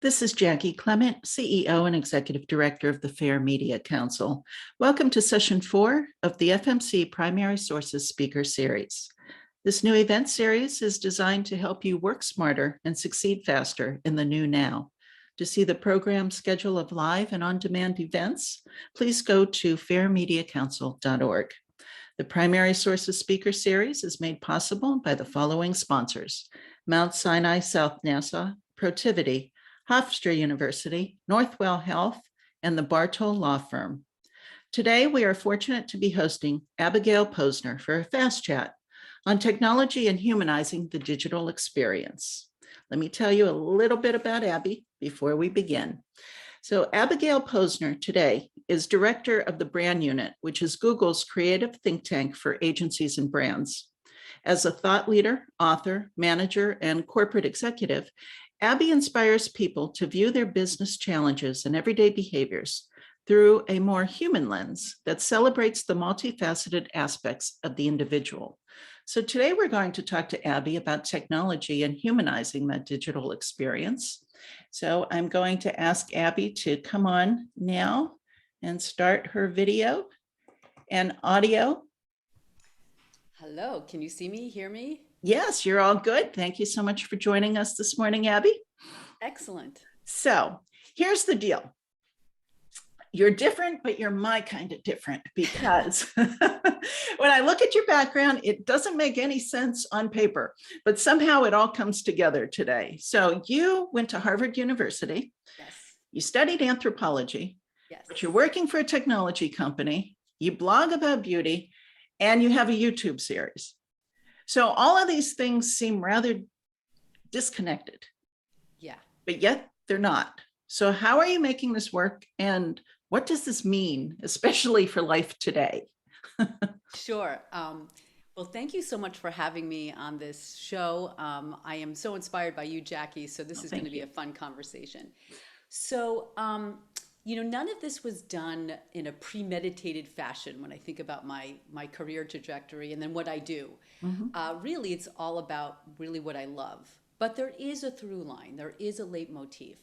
This is Jackie Clement, CEO and Executive Director of the Fair Media Council. Welcome to Session 4 of the FMC Primary Sources Speaker Series. This new event series is designed to help you work smarter and succeed faster in the new now. To see the program schedule of live and on-demand events, please go to fairmediacouncil.org. The Primary Sources Speaker Series is made possible by the following sponsors: Mount Sinai South Nassau, Protiviti, Hofstra University, Northwell Health, and the Bartol Law Firm. Today, we are fortunate to be hosting Abigail Posner for a fast chat on technology and humanizing the digital experience. Let me tell you a little bit about Abby before we begin. So Abigail Posner today is director of the Brand Unit, which is Google's creative think tank for agencies and brands. As a thought leader, author, manager, and corporate executive, Abby inspires people to view their business challenges and everyday behaviors through a more human lens that celebrates the multifaceted aspects of the individual. So today we're going to talk to Abby about technology and humanizing that digital experience. So I'm going to ask Abby to come on now and start her video and audio. Hello, can you see me, hear me? Yes, you're all good. Thank you so much for joining us this morning, Abby. Excellent. So here's the deal. You're different, but you're my kind of different, because when I look at your background, it doesn't make any sense on paper, but somehow it all comes together today. So you went to Harvard University. Yes. You studied anthropology. Yes. But you're working for a technology company. You blog about beauty, and you have a YouTube series. So all of these things seem rather disconnected. Yeah. But yet they're not. So how are you making this work? And what does this mean, especially for life today? Sure. Well, thank you so much for having me on this show. I am so inspired by you, Jackie, so this is going to be a fun conversation. So, none of this was done in a premeditated fashion when I think about my career trajectory and then what I do. Really, it's all about really what I love. But there is a through line, there is a leitmotif.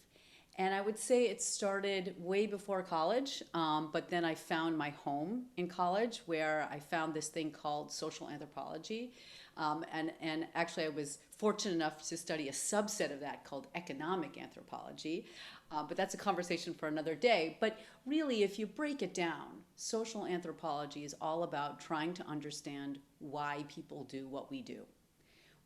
And I would say it started way before college, but then I found my home in college, where I found this thing called social anthropology. And actually, I was fortunate enough to study a subset of that called economic anthropology. But that's a conversation for another day. But really, if you break it down, social anthropology is all about trying to understand why people do what we do.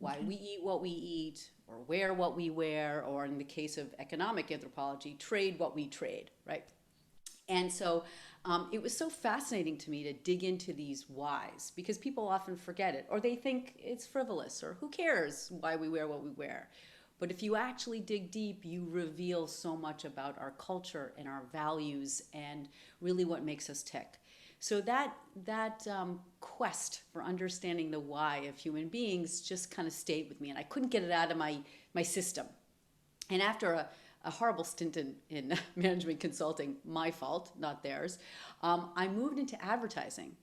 Why we eat what we eat, or wear what we wear, or in the case of economic anthropology, trade what we trade, right? And so it was so fascinating to me to dig into these whys, because people often forget it, or they think it's frivolous, or who cares why we wear what we wear. But if you actually dig deep, you reveal so much about our culture and our values and really what makes us tick. So that quest for understanding the why of human beings just kind of stayed with me, and I couldn't get it out of my system. And after a horrible stint in management consulting, my fault, not theirs, I moved into advertising,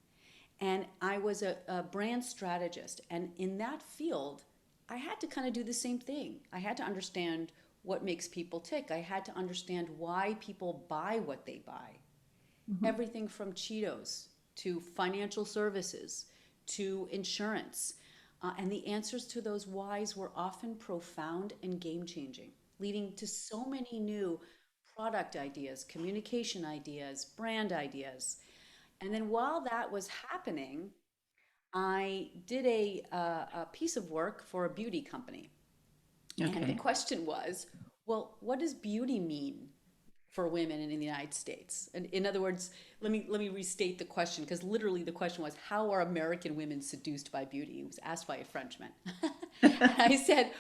and I was a brand strategist. And in that field, I had to kind of do the same thing. I had to understand what makes people tick. I had to understand why people buy what they buy. Everything from Cheetos to financial services to insurance. And the answers to those whys were often profound and game changing, leading to so many new product ideas, communication ideas, brand ideas. And then while that was happening, I did a piece of work for a beauty company. And the question was, well, what does beauty mean for women in the United States? And in other words, let me restate the question, because literally the question was, how are American women seduced by beauty? It was asked by a Frenchman. I said,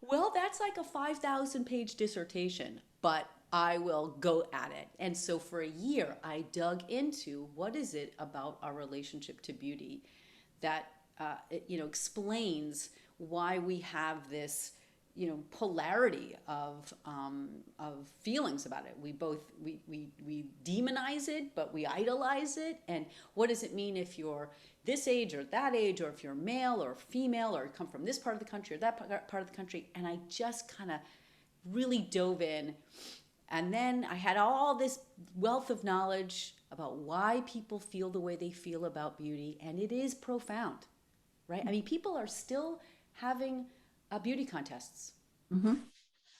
well, that's like a 5,000-page dissertation, but I will go at it. And so for a year, I dug into what is it about our relationship to beauty that explains why we have this polarity of feelings about it. We demonize it, but we idolize it. And what does it mean if you're this age or that age, or if you're male or female, or come from this part of the country or that part of the country? And I just kind of really dove in. And then I had all this wealth of knowledge about why people feel the way they feel about beauty. And it is profound, right? I mean, people are still having beauty contests. Mhm.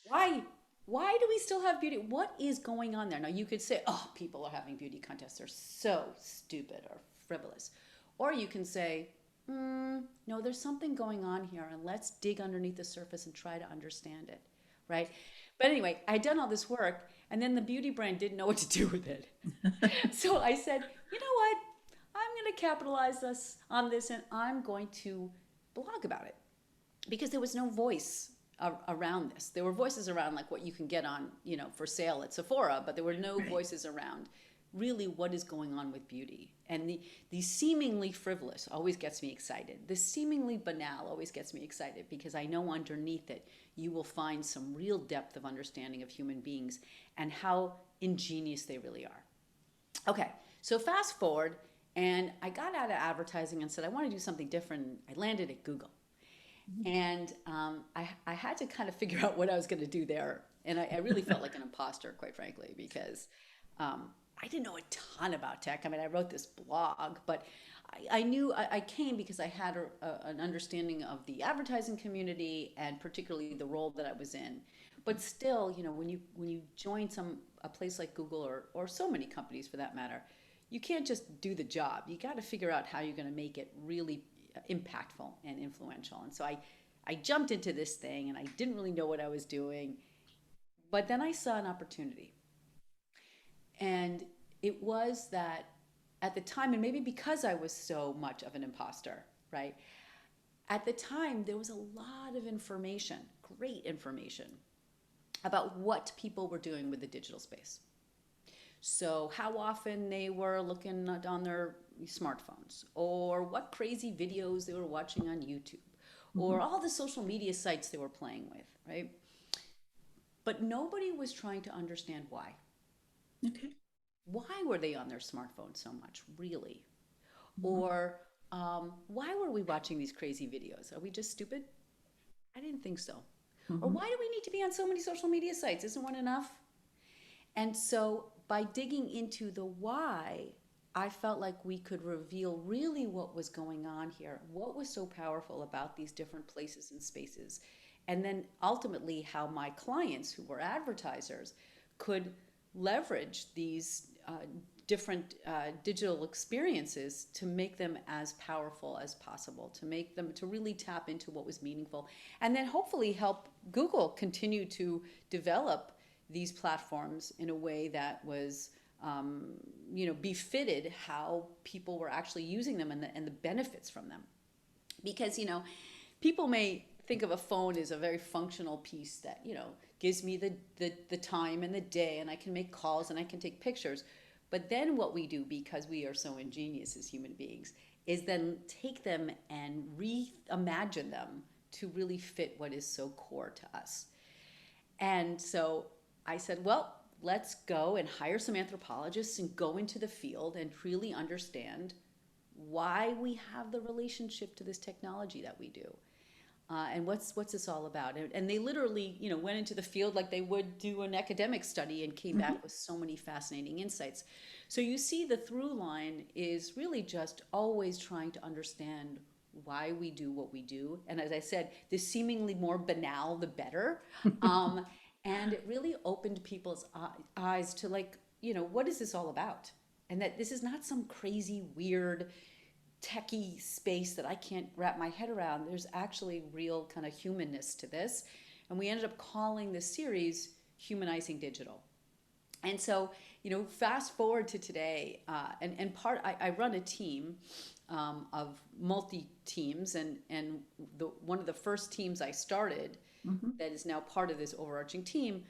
Why? Why do we still have beauty? What is going on there? Now, you could say, oh, people are having beauty contests. They're so stupid or frivolous. Or you can say, no, there's something going on here, and let's dig underneath the surface and try to understand it, right? But anyway, I had done all this work, and then the beauty brand didn't know what to do with it. So I said, you know what? I'm going to capitalize this on this, and I'm going to blog about it because there was no voice around this. There were voices around like what you can get on, for sale at Sephora, but there were no Right. voices around really what is going on with beauty. And the seemingly frivolous always gets me excited. The seemingly banal always gets me excited because I know underneath it you will find some real depth of understanding of human beings and how ingenious they really are. Okay, so fast forward, and I got out of advertising and said I want to do something different. I landed at Google. And I had to kind of figure out what I was going to do there. And I really felt like an imposter, quite frankly, because I didn't know a ton about tech. I mean, I wrote this blog, but I knew I came because I had an understanding of the advertising community and particularly the role that I was in. But still, when you join a place like Google or so many companies for that matter, you can't just do the job. You got to figure out how you're going to make it really impactful and influential. And so I jumped into this thing and I didn't really know what I was doing. But then I saw an opportunity. And it was that at the time, and maybe because I was so much of an imposter, right? At the time, there was a lot of information, great information, about what people were doing with the digital space. So, how often they were looking on their smartphones, or what crazy videos they were watching on YouTube, or Mhm. all the social media sites they were playing with, right? But nobody was trying to understand why. Okay. Why were they on their smartphones so much, really? Mhm. Or why were we watching these crazy videos? Are we just stupid? I didn't think so. Or Mhm. why do we need to be on so many social media sites? Isn't one enough? And so by digging into the why, I felt like we could reveal really what was going on here, what was so powerful about these different places and spaces, and then ultimately how my clients, who were advertisers, could leverage these different digital experiences to make them as powerful as possible, to make them to really tap into what was meaningful, and then hopefully help Google continue to develop these platforms in a way that was befitted how people were actually using them and the benefits from them. Because people may think of a phone as a very functional piece that gives me the time and the day, and I can make calls and I can take pictures. But then what we do, because we are so ingenious as human beings, is then take them and reimagine them to really fit what is so core to us. And so I said, well, let's go and hire some anthropologists and go into the field and really understand why we have the relationship to this technology that we do. And what's this all about? And they literally, went into the field like they would do an academic study and came Mhm. back with so many fascinating insights. So you see, the through line is really just always trying to understand why we do what we do. And as I said, the seemingly more banal, the better. Um, and it really opened people's eyes to like, what is this all about? And that this is not some crazy, weird, techie space that I can't wrap my head around. There's actually real kind of humanness to this. And we ended up calling this series Humanizing Digital. And so, fast forward to today, I run a team of multi teams, and one of the first teams I started Mhm. that is now part of this overarching team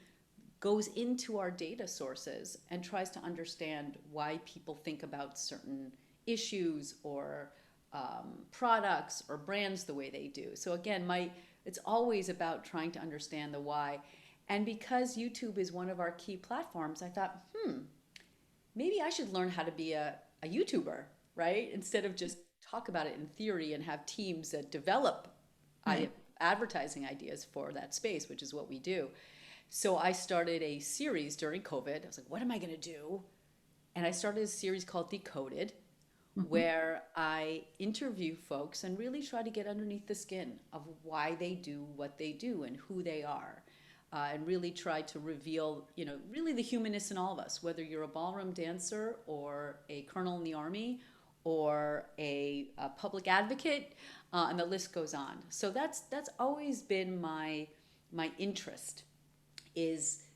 goes into our data sources and tries to understand why people think about certain issues or products or brands the way they do. So again, it's always about trying to understand the why. And because YouTube is one of our key platforms, I thought, maybe I should learn how to be a YouTuber, right? Instead of just talk about it in theory and have teams that develop Right. advertising ideas for that space, which is what we do. So I started a series during COVID. I was like, what am I going to do? And I started a series called Decoded, Mhm. where I interview folks and really try to get underneath the skin of why they do what they do and who they are. And really try to reveal, really the humanness in all of us, whether you're a ballroom dancer or a colonel in the army or a public advocate, and the list goes on. So that's always been my interest, is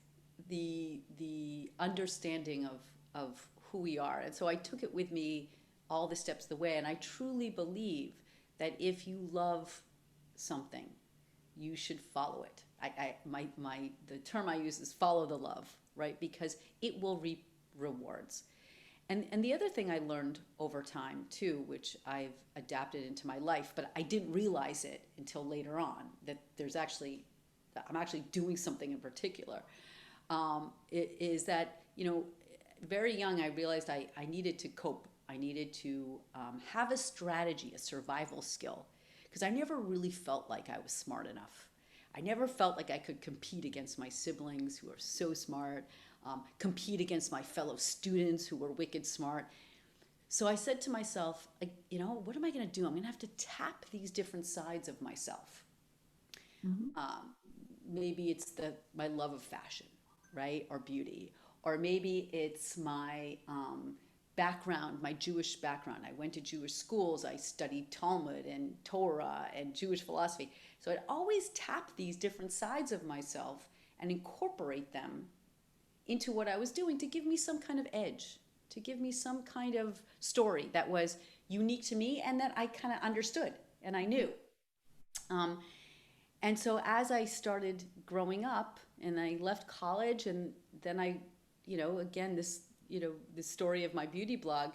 the understanding of who we are. And so I took it with me all the steps of the way. And I truly believe that if you love something, you should follow it. The term I use is follow the love, right? Because it will reap rewards. And the other thing I learned over time too, which I've adapted into my life, but I didn't realize it until later on, that I'm actually doing something in particular. It is that, very young, I realized I needed to cope. I needed to have a strategy, a survival skill, because I never really felt like I was smart enough. I never felt like I could compete against my siblings who are so smart, compete against my fellow students who were wicked smart. So I said to myself, like, what am I going to do? I'm going to have to tap these different sides of myself. Mhm. Um, Maybe it's my love of fashion, right, or beauty, or maybe it's my background, my Jewish background. I went to Jewish schools. I studied Talmud and Torah and Jewish philosophy. So I'd always tap these different sides of myself and incorporate them into what I was doing to give me some kind of edge, to give me some kind of story that was unique to me and that I kind of understood and I knew. Um, and so as I started growing up and I left college, and then again, this story of my beauty blog,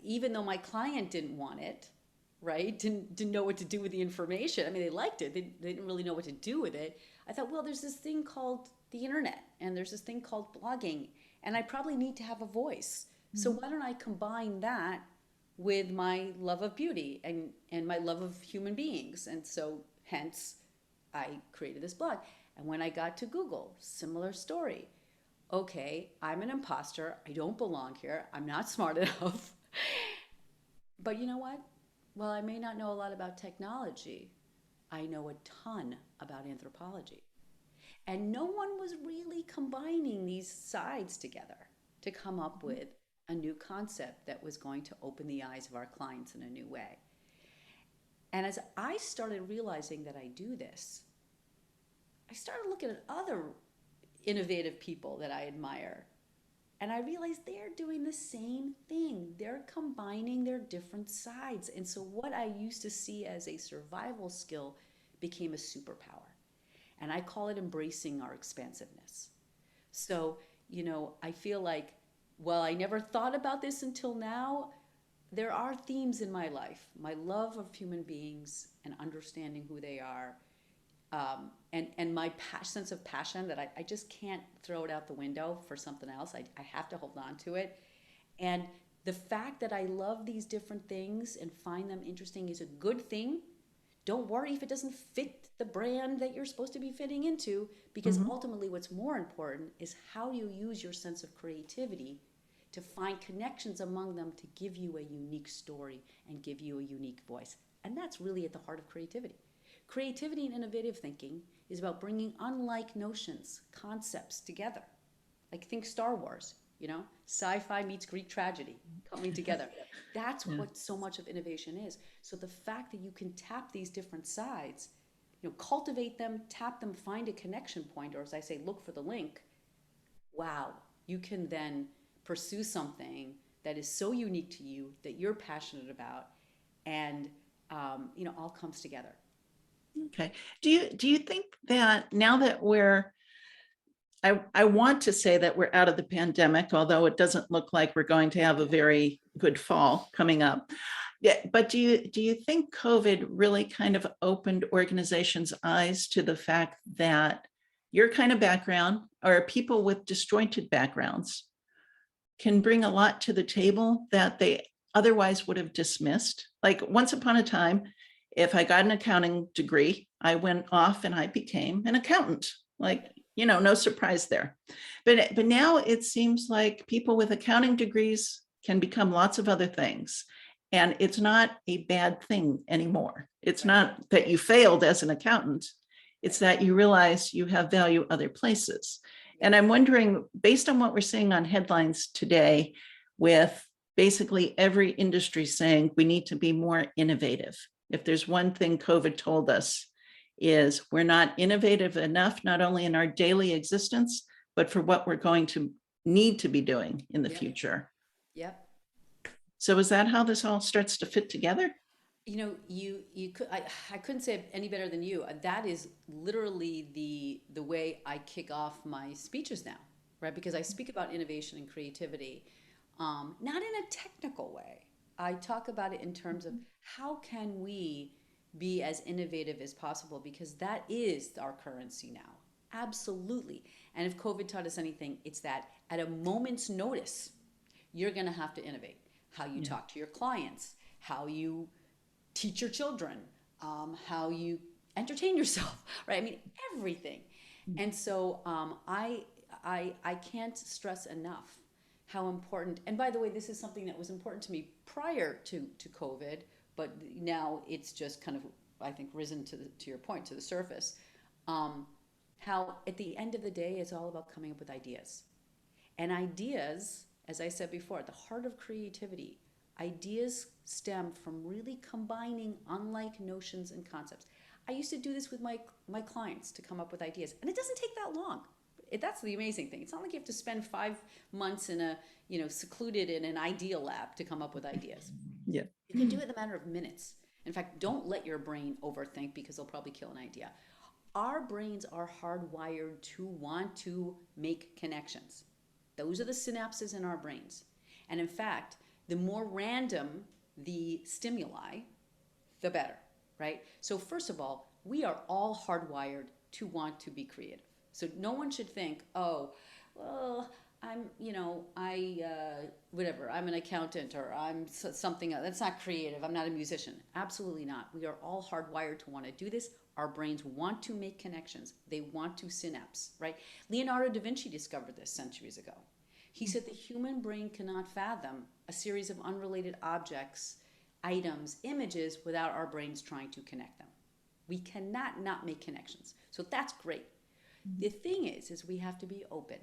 even though my client didn't want it, right? Didn't know what to do with the information. I mean, they liked it. They didn't really know what to do with it. I thought, well, there's this thing called the internet and there's this thing called blogging, and I probably need to have a voice. So Mhm. why don't I combine that with my love of beauty and my love of human beings? And so hence I created this blog. And when I got to Google, similar story. Okay, I'm an imposter. I don't belong here. I'm not smart enough. But you know what? Well, I may not know a lot about technology. I know a ton about anthropology. And no one was really combining these sides together to come up with a new concept that was going to open the eyes of our clients in a new way. And as I started realizing that I do this, I started looking at other innovative people that I admire. And I realized they're doing the same thing. They're combining their different sides. And so, what I used to see as a survival skill became a superpower. And I call it embracing our expansiveness. So, I feel like, well, I never thought about this until now. There are themes in my life, my love of human beings and understanding who they are, and my sense of passion that I just can't throw it out the window for something else. I have to hold on to it. And the fact that I love these different things and find them interesting is a good thing. Don't worry if it doesn't fit the brand that you're supposed to be fitting into, because Mhm. ultimately what's more important is how you use your sense of creativity to find connections among them to give you a unique story and give you a unique voice. And that's really at the heart of creativity. Creativity and innovative thinking is about bringing unlike notions, concepts together. Like think Star Wars, sci-fi meets Greek tragedy coming together. That's Yeah. what so much of innovation is. So the fact that you can tap these different sides, cultivate them, tap them, find a connection point, or as I say, look for the link. Wow, you can then pursue something that is so unique to you that you're passionate about, and all comes together. Okay. Do you think that now that I want to say that we're out of the pandemic, although it doesn't look like we're going to have a very good fall coming up. Yeah, but do you think COVID really kind of opened organizations' eyes to the fact that your kind of background or people with disjointed backgrounds can bring a lot to the table that they otherwise would have dismissed? Like once upon a time, if I got an accounting degree, I went off and I became an accountant. Like No surprise there. But now it seems like people with accounting degrees can become lots of other things. And it's not a bad thing anymore. It's Right. not that you failed as an accountant. It's Right. that you realize you have value other places. Yep. And I'm wondering, based on what we're seeing on headlines today, with basically every industry saying we need to be more innovative. If there's one thing COVID told us, is we're not innovative enough, not only in our daily existence, but for what we're going to need to be doing in the Yep. future. Yep. So is that how this all starts to fit together? You could I couldn't say it any better than you. That is literally the way I kick off my speeches now, right? Because I speak about innovation and creativity, not in a technical way. I talk about it in terms of how can we be as innovative as possible because that is our currency now. Absolutely. And if COVID taught us anything, it's that at a moment's notice, you're going to have to innovate. How you Yeah. talk to your clients, how you teach your children, how you entertain yourself, right? I mean, everything. And so I can't stress enough how important. And by the way, this is something that was important to me prior to COVID, but now it's just kind of I think risen to your point to the surface. How at the end of the day, it's all about coming up with ideas, and ideas, as I said before, at the heart of creativity. Ideas stem from really combining unlike notions and concepts. I used to do this with my clients to come up with ideas, and it doesn't take that long. That's the amazing thing. It's not like you have to spend 5 months in a secluded in an idea lab to come up with ideas. Yeah. You can do it in a matter of minutes. In fact, don't let your brain overthink because it'll probably kill an idea. Our brains are hardwired to want to make connections. Those are the synapses in our brains. And in fact, the more random the stimuli, the better, right? So first of all, we are all hardwired to want to be creative. So no one should think, oh, well, whatever, I'm an accountant or I'm something else. That's not creative. I'm not a musician. Absolutely not. We are all hardwired to want to do this. Our brains want to make connections. They want to synapse, right? Leonardo da Vinci discovered this centuries ago. He said the human brain cannot fathom a series of unrelated objects, items, images without our brains trying to connect them. We cannot not make connections. So that's great. The thing is we have to be open.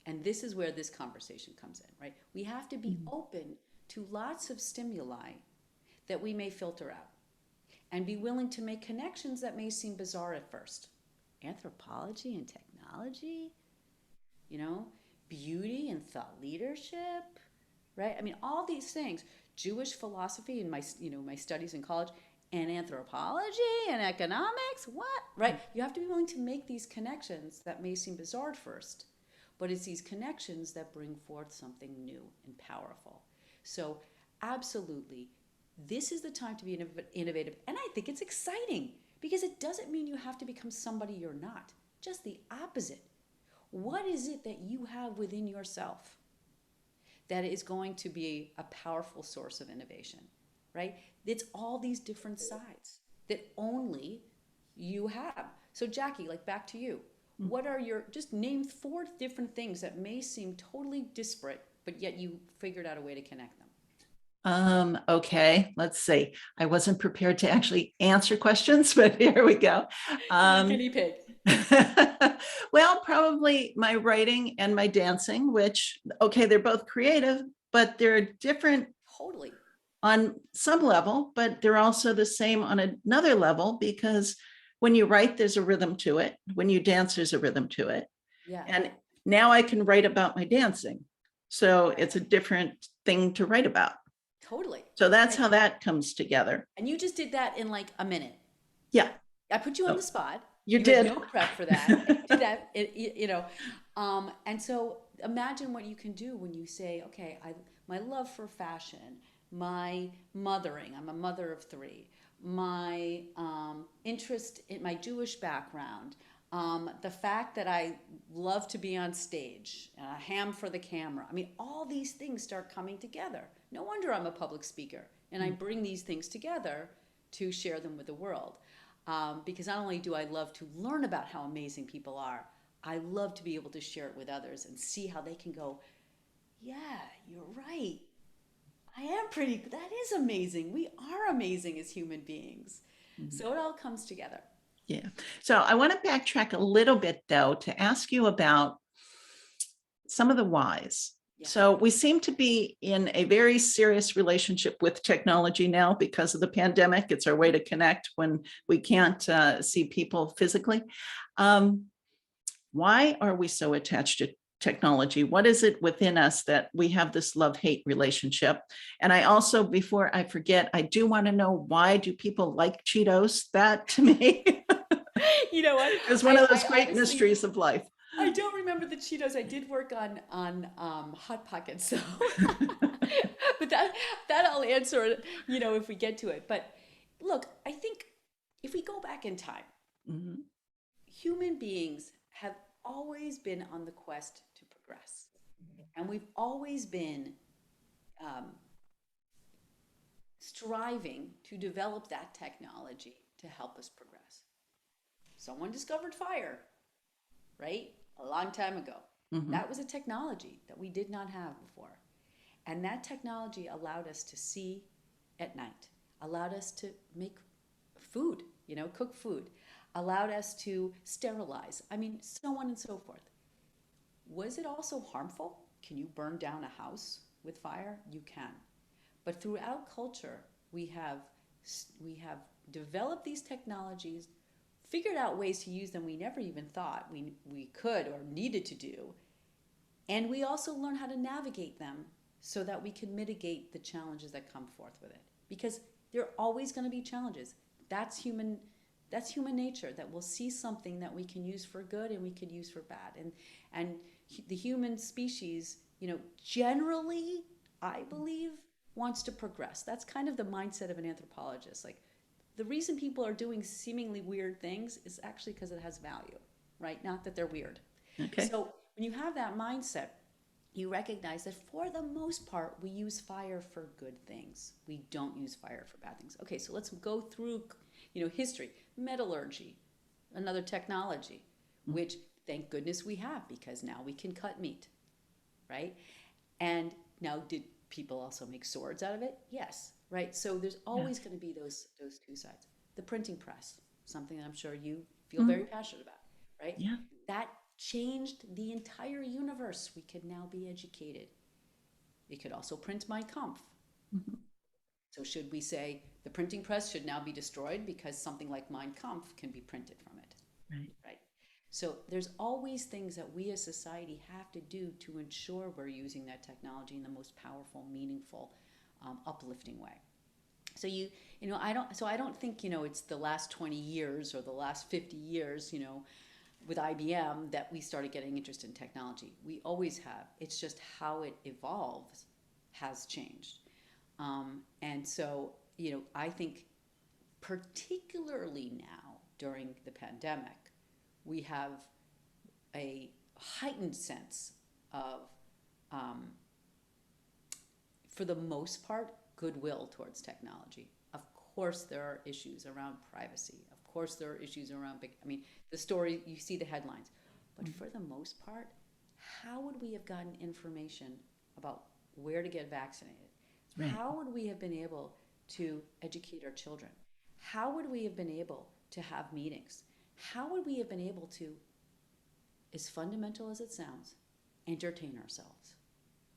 And this is where this conversation comes in, right? We have to be open to lots of stimuli that we may filter out and be willing to make connections that may seem bizarre at first. Anthropology and technology, you know, beauty and thought leadership, right? I mean, all these things, Jewish philosophy in my studies in college, and anthropology and economics, what? Right? You have to be willing to make these connections that may seem bizarre at first, but it's these connections that bring forth something new and powerful. So, absolutely, this is the time to be innovative, and I think it's exciting because it doesn't mean you have to become somebody you're not, just the opposite. What is it that you have within yourself that is going to be a powerful source of innovation, right? It's all these different sides that only you have. So Jackie, like back to you. What are just name 4 different things that may seem totally disparate, but yet you figured out a way to connect them. Okay, let's see. I wasn't prepared to actually answer questions, but here we go. Guinea pig. Well, probably my writing and my dancing, which, okay, they're both creative, but they're different Totally. on some level, but they're also the same on another level because when you write, there's a rhythm to it. When you dance, there's a rhythm to it. Yeah. And now I can write about my dancing. So it's a different thing to write about. Totally. So that's how that comes together. And you just did that in like a minute. Yeah. I put you on the spot. You had did. no prep for that. Did that, and so imagine what you can do when you say, okay, my love for fashion, my mothering, I'm a mother of 3, my interest in my Jewish background, the fact that I love to be on stage, a ham for the camera. I mean, all these things start coming together. No wonder I'm a public speaker, and I bring these things together to share them with the world. Because not only do I love to learn about how amazing people are, I love to be able to share it with others and see how they can go, yeah, you're right. I am pretty, that is amazing. We are amazing as human beings. Mhm. So it all comes together. Yeah. So I want to backtrack a little bit, though, to ask you about some of the whys. Yeah. So we seem to be in a very serious relationship with technology now because of the pandemic. It's our way to connect when we can't see people physically. Um, why are we so attached to technology? What is it within us that we have this love-hate relationship? And I also, before I forget, I do want to know, why do people like Cheetos? That to me You know what? is one of those I great honestly, mysteries of life. I don't remember the Cheetos. I did work on Hot Pockets, so but that I'll answer, if we get to it. But look, I think if we go back in time, Mhm. human beings have always been on the quest to progress, and we've always been um, striving to develop that technology to help us progress. Someone discovered fire, right? A long time ago. Mhm. That was a technology that we did not have before. And that technology allowed us to see at night, allowed us to make food, cook food, allowed us to sterilize. I mean, so on and so forth. Was it also harmful? Can you burn down a house with fire? You can. But throughout culture, we have developed these technologies, figured out ways to use them we never even thought we could or needed to do. And we also learn how to navigate them so that we can mitigate the challenges that come forth with it. Because there are always going to be challenges. That's human that's human nature, that we'll see something that we can use for good and we can use for bad. And the human species, generally, I believe, wants to progress. That's kind of the mindset of an anthropologist. Like, the reason people are doing seemingly weird things is actually because it has value, right? Not that they're weird. Okay. So when you have that mindset, you recognize that for the most part, we use fire for good things. We don't use fire for bad things. Okay, so let's go through, history. Metallurgy, another technology, which thank goodness we have, because now we can cut meat, right? And now, did people also make swords out of it? Yes, right? So there's Yeah. always going to be those two sides. The printing press, something that I'm sure you feel very Mhm. passionate about, right? Yeah. That changed the entire universe. We could now be educated. It could also print Mein Kampf. Mhm. So should we say the printing press should now be destroyed because something like Mein Kampf can be printed from it, Right. right? So there's always things that we as society have to do to ensure we're using that technology in the most powerful, meaningful, uplifting way. So I don't think, it's the last 20 years or the last 50 years, with IBM that we started getting interested in technology. We always have. It's just how it evolves has changed. And so, I think particularly now during the pandemic, we have a heightened sense of, um, for the most part, goodwill towards technology. Of course, there are issues around privacy. Of course, there are issues around the story, you see the headlines. But for the most part, how would we have gotten information about where to get vaccinated? Right. How would we have been able to educate our children? How would we have been able to have meetings? How would we have been able to, as fundamental as it sounds, entertain ourselves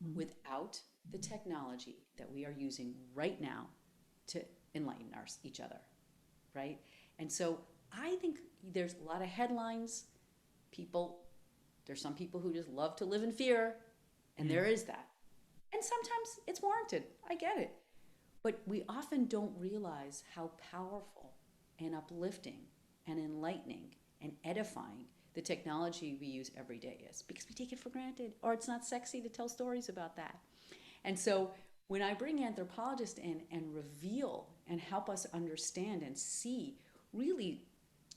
Mhm. without the technology that we are using right now to enlighten each other, right? And so I think there's a lot of headlines. People, there's some people who just love to live in fear, and Yeah. there is that. And sometimes it's warranted. I get it. But we often don't realize how powerful and uplifting and enlightening and edifying the technology we use every day is, because we take it for granted, or it's not sexy to tell stories about that. And so when I bring anthropologists in and reveal and help us understand and see really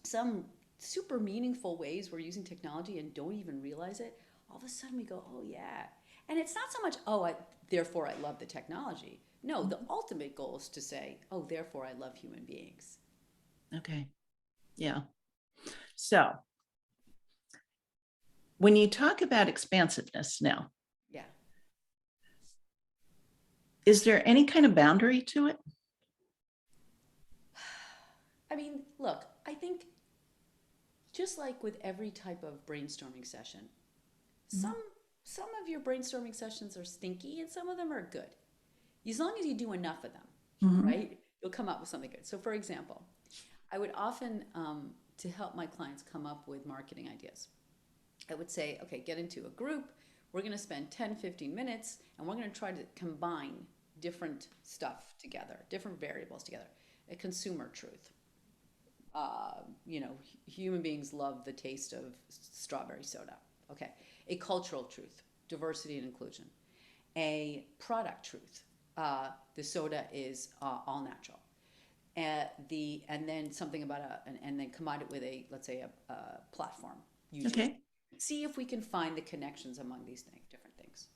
some super meaningful ways we're using technology and don't even realize it, all of a sudden we go, oh yeah. And it's not so much, therefore I love the technology. No, the Mhm. ultimate goal is to say, oh, therefore I love human beings. Okay. Yeah. So when you talk about expansiveness now, Yeah. is there any kind of boundary to it? I mean, look, I think just like with every type of brainstorming session, some some of your brainstorming sessions are stinky and some of them are good. As long as you do enough of them, Mm-hmm. right? You'll come up with something good. So for example, I would often, to help my clients come up with marketing ideas, I would say, okay, get into a group. We're going to spend 10, 15 minutes and we're going to try to combine different stuff together, different variables together. A consumer truth. Human beings love the taste of strawberry soda. Okay. A cultural truth, diversity and inclusion. A product truth, the soda is all natural. And then something about and then combine it with let's say a platform, YouTube. Okay. See if we can find the connections among these different things.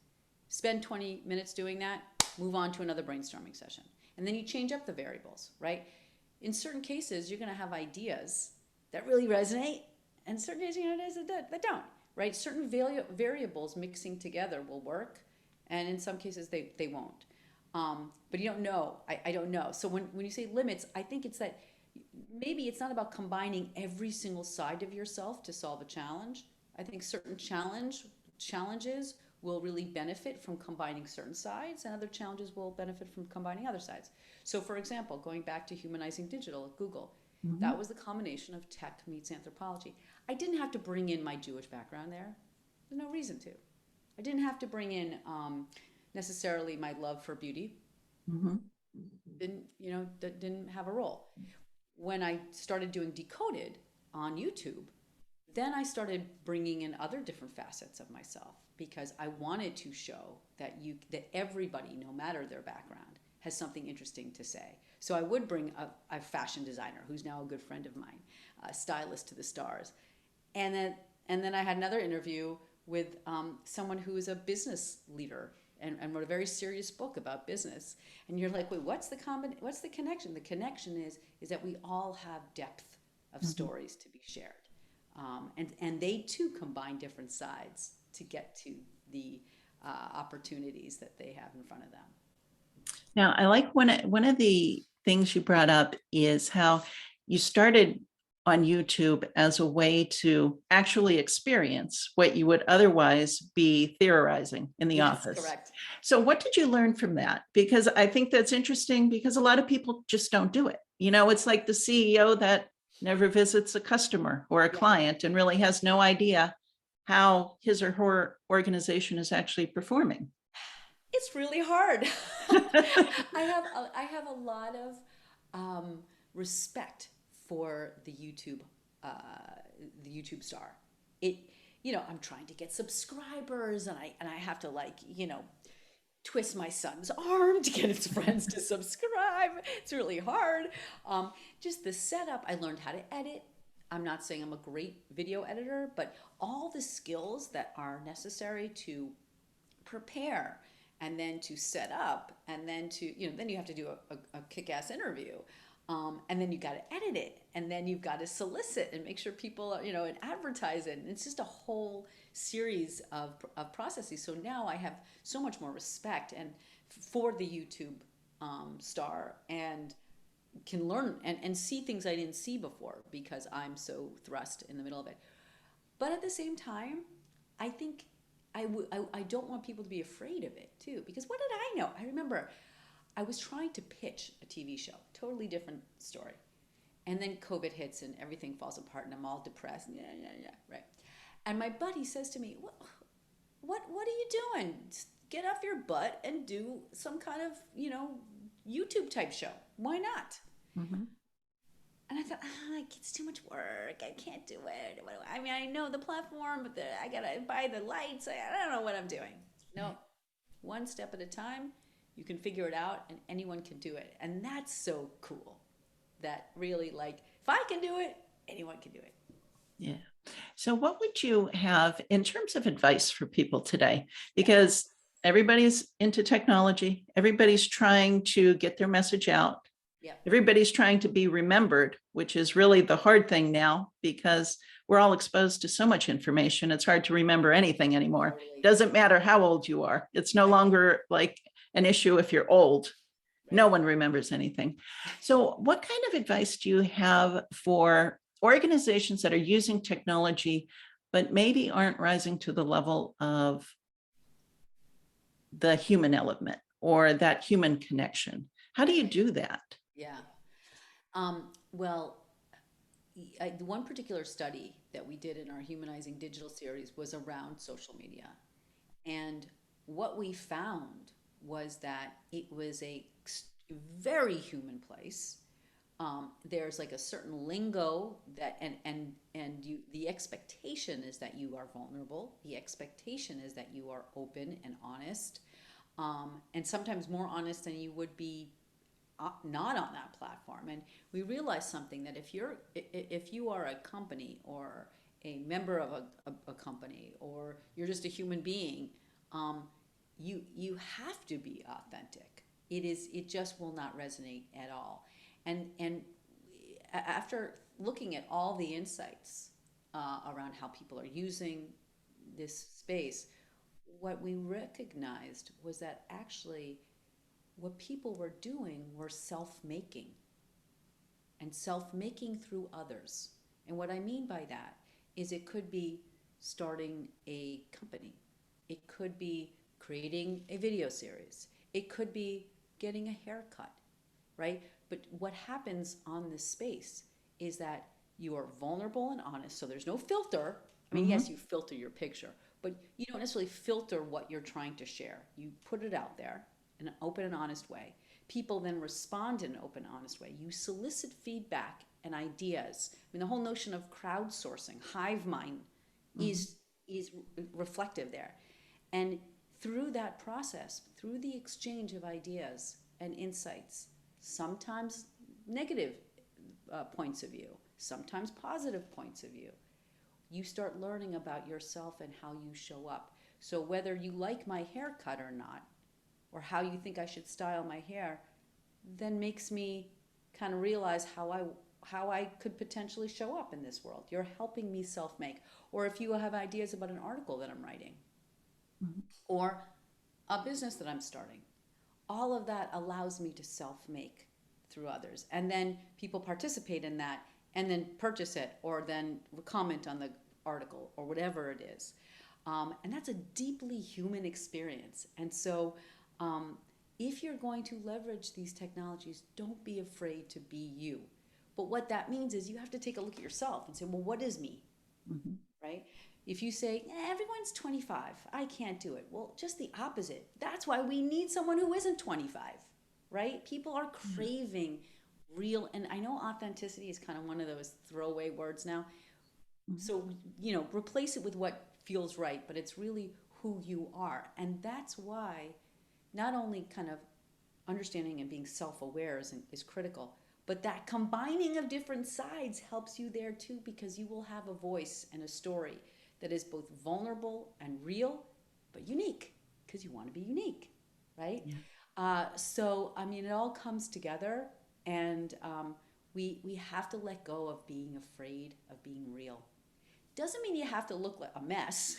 Spend 20 minutes doing that, move on to another brainstorming session. And then you change up the variables, right? In certain cases, you're going to have ideas that really resonate, and certain ideas that don't, right? Certain variables mixing together will work, and in some cases they won't. But you don't know. I don't know. So when you say limits, I think it's that maybe it's not about combining every single side of yourself to solve a challenge. I think certain challenges will really benefit from combining certain sides, and other challenges will benefit from combining other sides. So for example, going back to Humanizing Digital at Google, that was the combination of tech meets anthropology. I didn't have to bring in my Jewish background there. There's no reason to. I didn't have to bring in necessarily my love for beauty. Didn't have a role. When I started doing Decoded on YouTube, then I started bringing in other different facets of myself, because I wanted to show that everybody, no matter their background, has something interesting to say. So I would bring a fashion designer who's now a good friend of mine, a stylist to the stars, and then I had another interview with someone who is a business leader and wrote a very serious book about business. And you're like, wait, what's the connection? The connection is that we all have depth of stories to be shared. And they too combine different sides to get to the opportunities that they have in front of them. Now, I like one of the things you brought up is how you started on YouTube as a way to actually experience what you would otherwise be theorizing in the office. Correct. So what did you learn from that? Because I think that's interesting, because a lot of people just don't do it. It's like the CEO that never visits a customer or a client and really has no idea how his or her organization is actually performing. It's really hard. I have a lot of respect for the YouTube star. I'm trying to get subscribers, and I have to twist my son's arm to get his friends to subscribe. It's really hard. Just the setup. I learned how to edit. I'm not saying I'm a great video editor, but all the skills that are necessary to prepare and then to set up and then to, then you have to do a kick-ass interview. And then you got to edit it, and then you've got to solicit and make sure people, and advertise it. And it's just a whole series of processes. So now I have so much more respect for the YouTube star, and can learn and see things I didn't see before, because I'm so thrust in the middle of it. But at the same time, I think I don't want people to be afraid of it too, because what did I know? I remember I was trying to pitch a TV show, totally different story. And then COVID hits and everything falls apart and I'm all depressed. Yeah, right. And my buddy says to me, what are you doing? Just get off your butt and do some kind of, YouTube type show. Why not? And I thought, it's too much work. I can't do it. I mean, I know the platform, but I got to buy the lights. I don't know what I'm doing. No, one step at a time. You can figure it out, and anyone can do it. And that's so cool. That really, if I can do it, anyone can do it. Yeah. So what would you have in terms of advice for people today? Because everybody's into technology. Everybody's trying to get their message out. Yeah. Everybody's trying to be remembered, which is really the hard thing now, because we're all exposed to so much information. It's hard to remember anything anymore. Totally. Doesn't matter how old you are. It's no longer like an issue if you're old. No one remembers anything. So what kind of advice do you have for organizations that are using technology, but maybe aren't rising to the level of the human element or that human connection? How do you do that? Yeah. Well, the one particular study that we did in our Humanizing Digital series was around social media. And what we found was that it was a very human place. There's like a certain lingo that and you the expectation is that you are vulnerable. The expectation is that you are open and honest, and sometimes more honest than you would be not on that platform. And we realized something that if you are a company or a member of a company or you're just a human being, you have to be authentic. It just will not resonate at all. And after looking at all the insights around how people are using this space, what we recognized was that actually what people were doing were self-making, and self-making through others. And what I mean by that is it could be starting a company. It could be creating a video series. It could be getting a haircut, right? But what happens on this space is that you are vulnerable and honest. So there's no filter. I mean, yes, you filter your picture, but you don't necessarily filter what you're trying to share. You put it out there in an open and honest way. People then respond in an open and honest way. You solicit feedback and ideas. I mean, the whole notion of crowdsourcing, hive mind, is reflective there. And through that process, through the exchange of ideas and insights, sometimes negative points of view, sometimes positive points of view, you start learning about yourself and how you show up. So whether you like my haircut or not, or how you think I should style my hair, then makes me kind of realize how I could potentially show up in this world. You're helping me self-make. Or if you have ideas about an article that I'm writing, or a business that I'm starting, all of that allows me to self-make through others. And then people participate in that and then purchase it or then comment on the article or whatever it is. And that's a deeply human experience. And so if you're going to leverage these technologies, don't be afraid to be you. But what that means is you have to take a look at yourself and say, well, what is me? Right? If you say, everyone's 25, I can't do it. Well, just the opposite. That's why we need someone who isn't 25, right? People are craving real, and I know authenticity is kind of one of those throwaway words now. So, replace it with what feels right, but it's really who you are. And that's why not only kind of understanding and being self-aware is critical, but that combining of different sides helps you there too, because you will have a voice and a story that is both vulnerable and real, but unique, because you want to be unique, right? So, I mean, it all comes together, and we have to let go of being afraid of being real. Doesn't mean you have to look like a mess.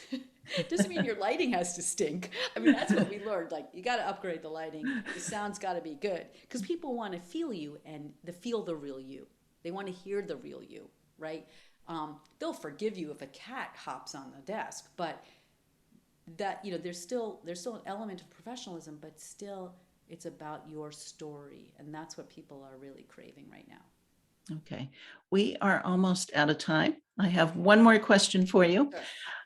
Doesn't mean your lighting has to stink. I mean, that's what we learned. Like, you got to upgrade the lighting. The sound's got to be good, because people want to feel you and feel the real you. They want to hear the real you, right? They'll forgive you if a cat hops on the desk, but that there's still an element of professionalism, but still it's about your story, and that's what people are really craving right now. Okay, we are almost out of time. I have one more question for you. Sure.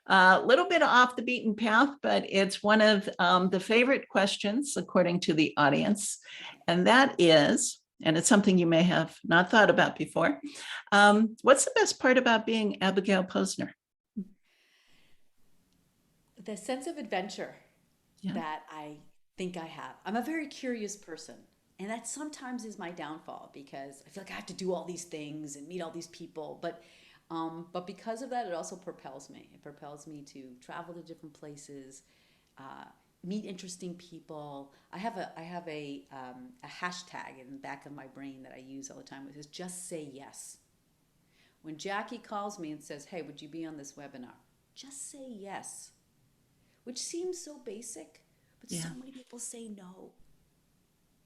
A little bit off the beaten path, but it's one of the favorite questions according to the audience. And that is, and it's something you may have not thought about before, what's the best part about being Abigail Posner? The sense of adventure that I think I have. I'm a very curious person. And that sometimes is my downfall, because I feel like I have to do all these things and meet all these people. But because of that, it also propels me. It propels me to travel to different places, meet interesting people. I have a hashtag in the back of my brain that I use all the time, which is just say yes. When Jackie calls me and says, hey, would you be on this webinar? Just say yes, which seems so basic, but so Yeah. many people say no,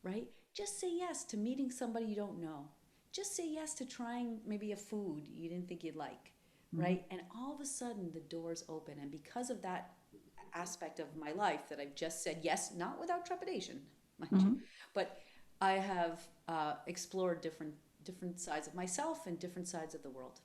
right? Just say yes to meeting somebody you don't know. Just say yes to trying maybe a food you didn't think you'd like, Mhm. right? And all of a sudden the doors open. And because of that aspect of my life that I've just said yes, not without trepidation, mind you, Mhm. but I have explored different sides of myself and different sides of the world.